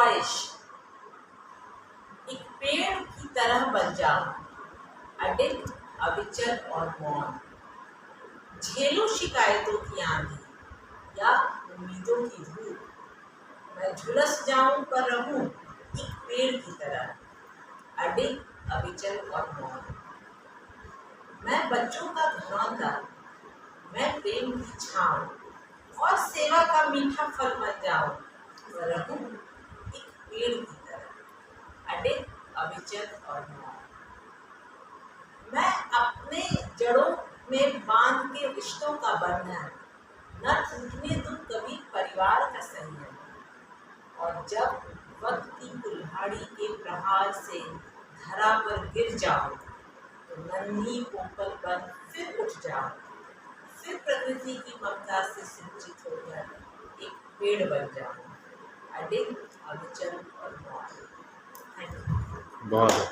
बारिश, एक पेड़ की तरह बन जाऊं, अडिग, अविचल और मौन। झेलूं शिकायतों की आंधी या उम्मीदों की धूप, मैं झुलस जाऊं पर रहूं एक पेड़ की तरह, अडिग, अविचल और मौन। मैं बच्चों का घरौंदा, मैं प्रेम की छाँव और सेवा का मीठा फल बन जाऊं, रहूं एक पेड़ की तरह, अडिग, अविचल और मौन। मैं अपने जड़ों में बांध के रिश्तों का बंधन, न टूटने दूं कभी परिवार का संयम। और जब वक्त की कुल्हाड़ी के प्रहार से धरा पर गिर जाऊं, तो नन्ही कोपल बन फिर उठ जाऊं, फिर प्रकृति की ममता से सिंचित होकर एक पेड़ बन जाऊं, अडिग, अविचल और मौन। बहुत अच्छा।